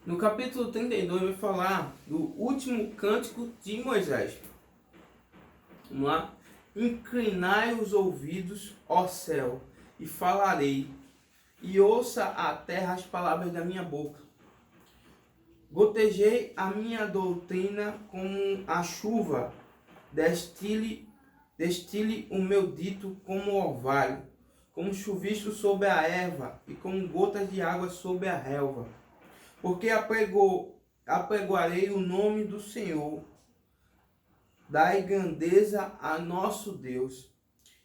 No capítulo 32 vai falar do último cântico de Moisés. Vamos lá? Inclinai os ouvidos, ó céu, e falarei, e ouça a terra as palavras da minha boca. Gotejei a minha doutrina como a chuva, destile o meu dito como orvalho, como chuvisco sobre a erva e como gotas de água sobre a relva. Porque apregoarei o nome do Senhor, dai grandeza a nosso Deus.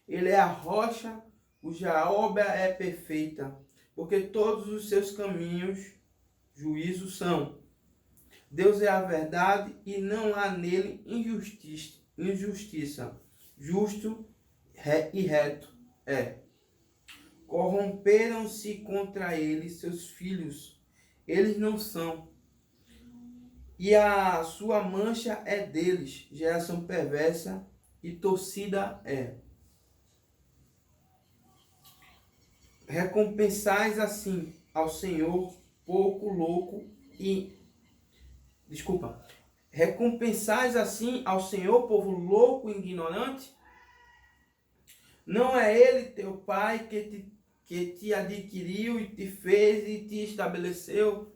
Ele é a rocha cuja obra é perfeita, porque todos os seus caminhos juízos são. Deus é a verdade e não há nele injustiça. Justo e reto é. Corromperam-se contra ele seus filhos, eles não são. E a sua mancha é deles, geração perversa e torcida é. Recompensais assim ao Senhor, pouco louco e... Recompensais assim ao Senhor, povo louco e ignorante? Não é ele teu pai que te adquiriu e te fez e te estabeleceu?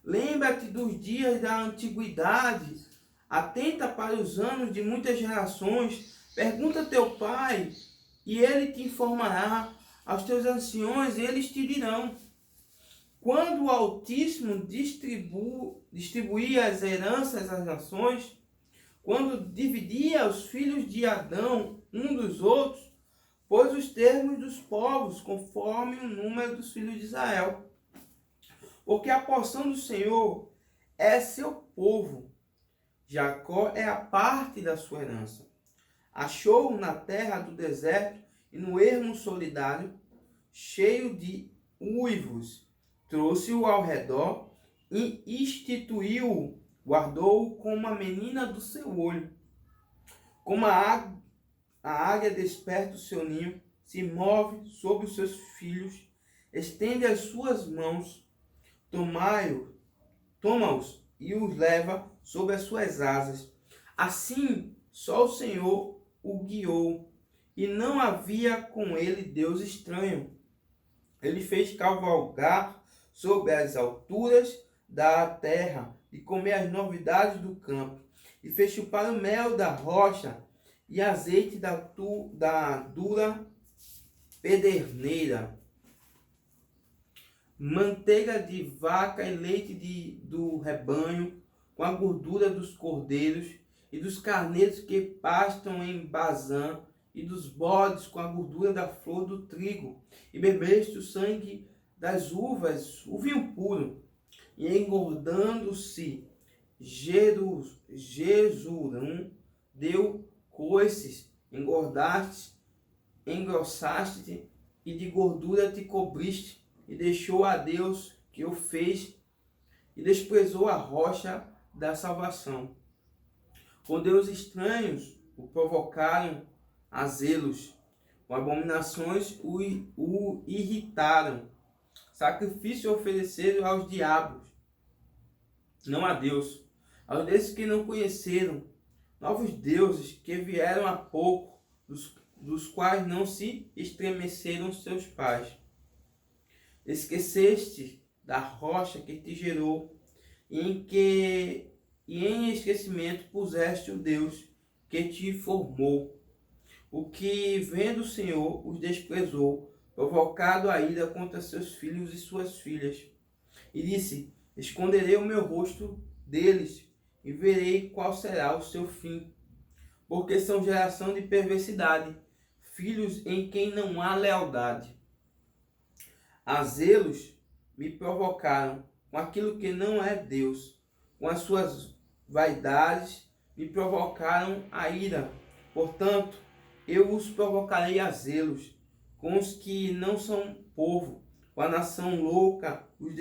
Lembra-te dos dias da antiguidade, atenta para os anos de muitas gerações, pergunta a teu pai, e ele te informará, aos teus anciões, eles te dirão. Quando o Altíssimo distribuía as heranças às nações, quando dividia os filhos de Adão um dos outros, pôs os termos dos povos conforme o número dos filhos de Israel. Porque a porção do Senhor é seu povo. Jacó é a parte da sua herança. Achou-o na terra do deserto e no ermo solidário, cheio de uivos. Trouxe-o ao redor e instituiu-o, guardou-o como a menina do seu olho. Como a águia desperta o seu ninho, se move sobre os seus filhos, estende as suas mãos, toma-os e os leva sobre as suas asas. Assim, só o Senhor o guiou, e não havia com ele Deus estranho. Ele fez cavalgar sobre as alturas da terra e comer as novidades do campo, e fez chupar o mel da rocha e azeite da dura pederneira, manteiga de vaca e leite do rebanho, com a gordura dos cordeiros e dos carneiros que pastam em Bazã, e dos bodes com a gordura da flor do trigo, e bebeste o sangue das uvas, o vinho puro, e engordando-se Jesurão, deu coices, engrossaste e de gordura te cobriste, e deixou a Deus que o fez, e desprezou a rocha da salvação. Com Deus estranhos o provocaram a zelos, com abominações o irritaram. Sacrifício ofereceram aos diabos, não a Deus, aos desses que não conheceram, novos deuses que vieram há pouco, dos quais não se estremeceram seus pais. Esqueceste da rocha que te gerou, e em esquecimento puseste o Deus que te formou. O que, vendo o Senhor, os desprezou, provocado a ira contra seus filhos e suas filhas. E disse, esconderei o meu rosto deles, e verei qual será o seu fim. Porque são geração de perversidade, filhos em quem não há lealdade. A zelos me provocaram com aquilo que não é Deus, com as suas vaidades me provocaram a ira. Portanto, eu os provocarei a zelos, com os que não são povo, com a nação louca os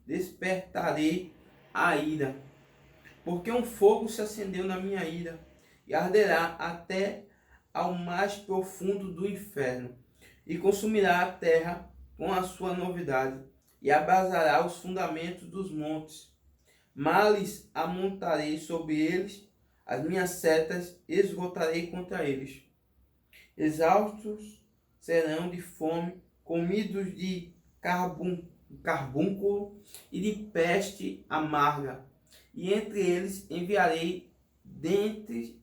despertarei a ira. Porque um fogo se acendeu na minha ira, e arderá até ao mais profundo do inferno, e consumirá a terra com a sua novidade. e abrasará os fundamentos dos montes. Males amontarei sobre eles, as minhas setas esgotarei contra eles. Exaustos serão de fome, comidos de carbúnculo e de peste amarga. E entre eles enviarei dentes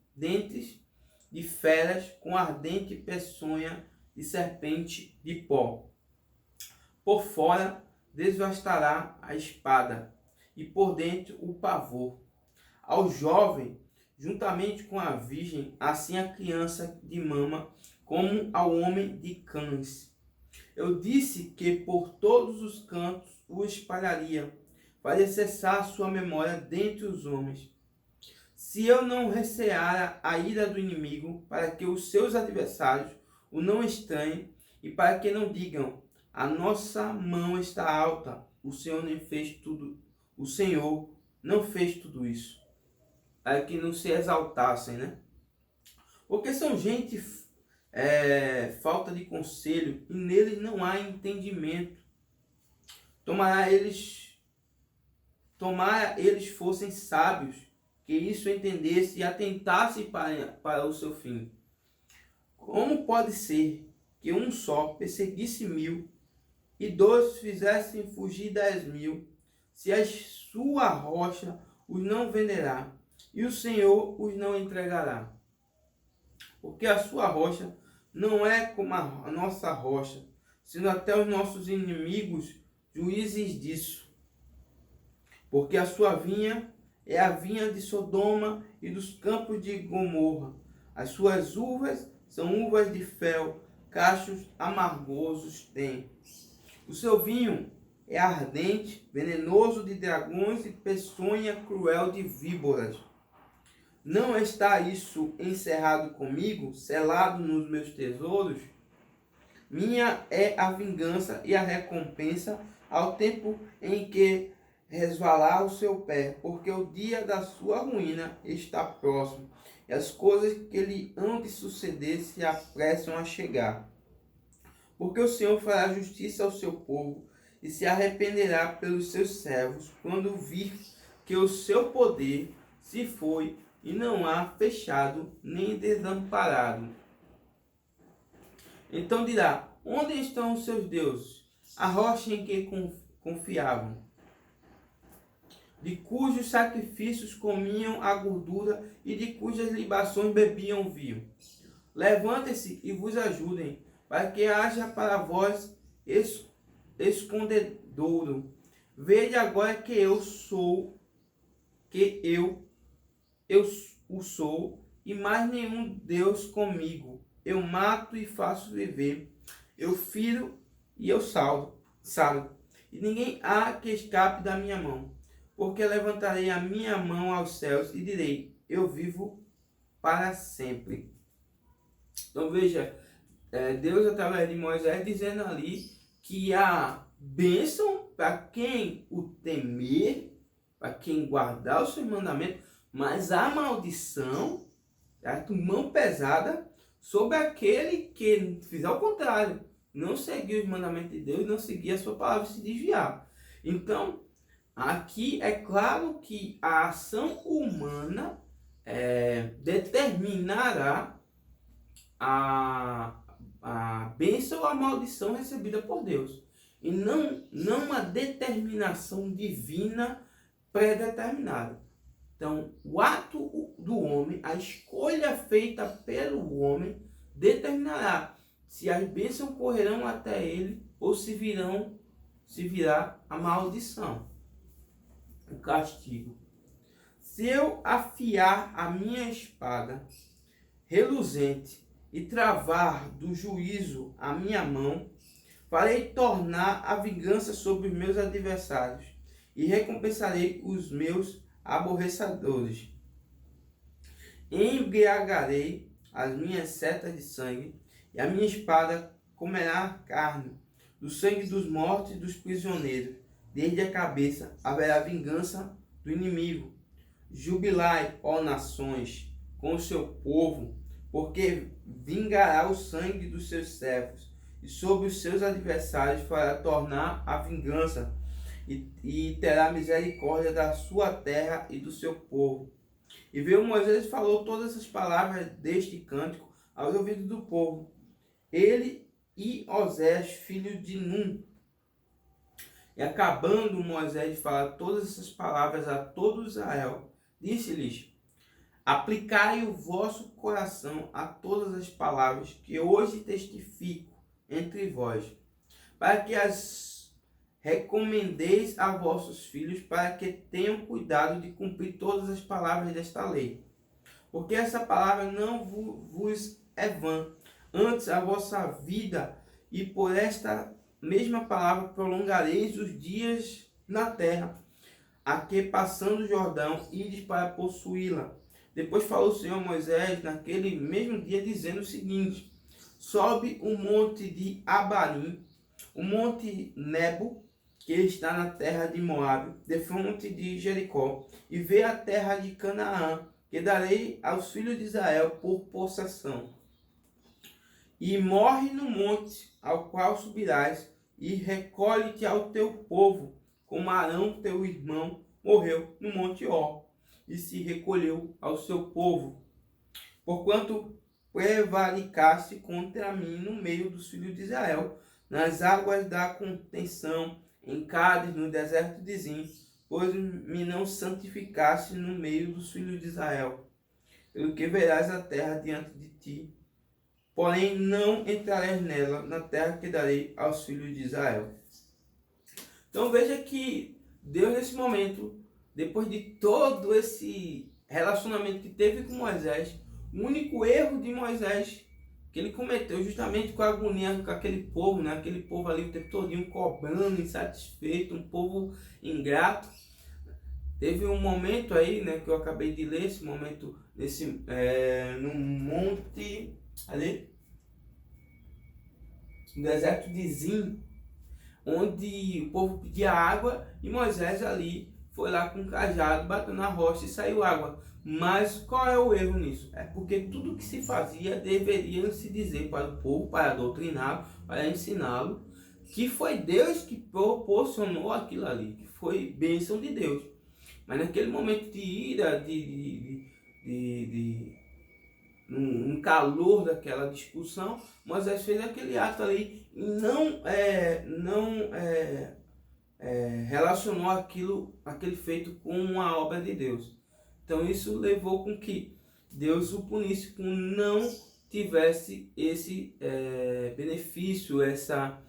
de feras com ardente peçonha de serpente de pó. Por fora desvastará a espada, e por dentro o pavor. Ao jovem, juntamente com a virgem, assim a criança de mama, como ao homem de cães. Eu disse que por todos os cantos o espalharia, faria cessar sua memória dentre os homens. Se eu não receara a ira do inimigo, para que os seus adversários o não estranhem, e para que não digam, a nossa mão está alta, o Senhor não fez tudo isso. Para que não se exaltassem, né? Porque são gente falta de conselho, e neles não há entendimento. Tomara eles fossem sábios, que isso entendesse e atentasse para o seu fim. Como pode ser que um só perseguisse 1000 e 2 fizessem fugir 10.000, se a sua rocha os não venderá e o Senhor os não entregará? Porque a sua rocha não é como a nossa rocha, sendo até os nossos inimigos juízes disso. Porque a sua vinha é a vinha de Sodoma e dos campos de Gomorra. As suas uvas são uvas de fel, cachos amargosos tem. O seu vinho é ardente, venenoso de dragões e peçonha cruel de víboras. Não está isso encerrado comigo, selado nos meus tesouros? Minha é a vingança e a recompensa ao tempo em que resvalar o seu pé, porque o dia da sua ruína está próximo, e as coisas que lhe hão de suceder se apressam a chegar. Porque o Senhor fará justiça ao seu povo, e se arrependerá pelos seus servos, quando vir que o seu poder se foi, e não há fechado nem desamparado. Então dirá, onde estão os seus deuses, a rocha em que confiavam, de cujos sacrifícios comiam a gordura e de cujas libações bebiam vinho? Levantem-se e vos ajudem, para que haja para vós escondedouro. Vede agora que eu o sou, e mais nenhum Deus comigo. Eu mato e faço viver, eu firo e eu salvo, e ninguém há que escape da minha mão. Porque levantarei a minha mão aos céus e direi, eu vivo para sempre. Então veja, Deus através de Moisés dizendo ali que a bênção para quem o temer, para quem guardar os seus mandamentos, mas a maldição, certo? Mão pesada sobre aquele que fizer o contrário, não seguir os mandamentos de Deus, não seguir a sua palavra e se desviar. Então, aqui é claro que a ação humana determinará a bênção ou a maldição recebida por Deus. E não uma determinação divina pré-determinada. Então, o ato do homem, a escolha feita pelo homem, determinará se as bênçãos correrão até ele ou se virá a maldição, o castigo. Se eu afiar a minha espada reluzente e travar do juízo a minha mão, farei tornar a vingança sobre os meus adversários e recompensarei os meus aborrecedores. Embriagarei as minhas setas de sangue, e a minha espada comerá carne, do sangue dos mortos e dos prisioneiros. Desde a cabeça haverá vingança do inimigo. Jubilai, ó nações, com o seu povo, porque vingará o sangue dos seus servos, e sobre os seus adversários fará tornar a vingança, e terá misericórdia da sua terra e do seu povo. E veio Moisés e falou todas as palavras deste cântico aos ouvidos do povo. Ele e Osés, filho de Num. E acabando Moisés de falar todas essas palavras a todo Israel, disse-lhes: aplicai o vosso coração a todas as palavras que hoje testifico entre vós, para que as recomendeis a vossos filhos, para que tenham cuidado de cumprir todas as palavras desta lei. Porque essa palavra não vos é vã, antes a vossa vida, e por esta mesma palavra prolongareis os dias na terra, a que passando o Jordão, ides para possuí-la. Depois falou o Senhor a Moisés naquele mesmo dia, dizendo o seguinte: sobe o monte de Abarim, o monte Nebo, que está na terra de Moabe, defronte de Jericó, e vê a terra de Canaã, que darei aos filhos de Israel por possessão. E morre no monte ao qual subirás, e recolhe-te ao teu povo, como Arão teu irmão morreu no monte Ó, e se recolheu ao seu povo. Porquanto prevaricaste contra mim no meio dos filhos de Israel, nas águas da contenção, em Cádiz, no deserto de Zim, pois me não santificaste no meio dos filhos de Israel. Pelo que verás a terra diante de ti, porém não entrarás nela, na terra que darei aos filhos de Israel. Então veja que Deus, nesse momento, depois de todo esse relacionamento que teve com Moisés, o único erro de Moisés que ele cometeu, justamente com a agonia com aquele povo, né? Aquele povo ali o tempo todinho cobrando, insatisfeito, um povo ingrato. Teve um momento aí, né, que eu acabei de ler, esse momento no monte ali, no deserto de Zim, onde o povo pedia água e Moisés ali foi lá com um cajado, bateu na rocha e saiu água. Mas qual é o erro nisso? É porque tudo que se fazia deveria se dizer para o povo, para doutriná-lo, para ensiná-lo, que foi Deus que proporcionou aquilo ali, que foi bênção de Deus. Mas naquele momento de ira, no calor daquela discussão, Moisés fez aquele ato ali e não relacionou aquele feito com uma obra de Deus. Então isso levou com que Deus o punisse com não tivesse esse benefício, essa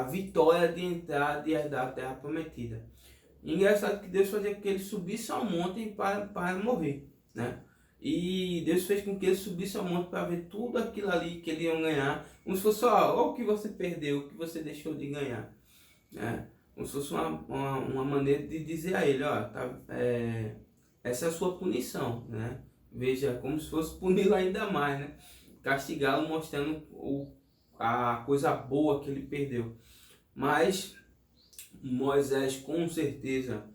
vitória de entrar, de herdar a terra prometida. Engraçado que Deus fazia com que ele subisse ao monte para morrer, né? E Deus fez com que ele subisse ao monte para ver tudo aquilo ali que ele ia ganhar, como se fosse o que você perdeu, o que você deixou de ganhar, né? Como se fosse uma maneira de dizer a ele, ó, essa é a sua punição, né? Veja, como se fosse puni-lo ainda mais, né? Castigá-lo, mostrando a coisa boa que ele perdeu. Mas Moisés com certeza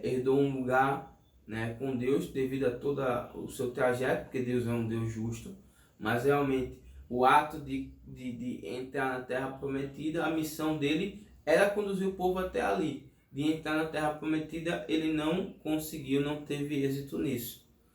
herdou um lugar, né, com Deus devido a todo o seu trajeto, porque Deus é um Deus justo. Mas realmente o ato de entrar na terra prometida, a missão dele era conduzir o povo até ali. De entrar na terra prometida, ele não conseguiu, não teve êxito nisso.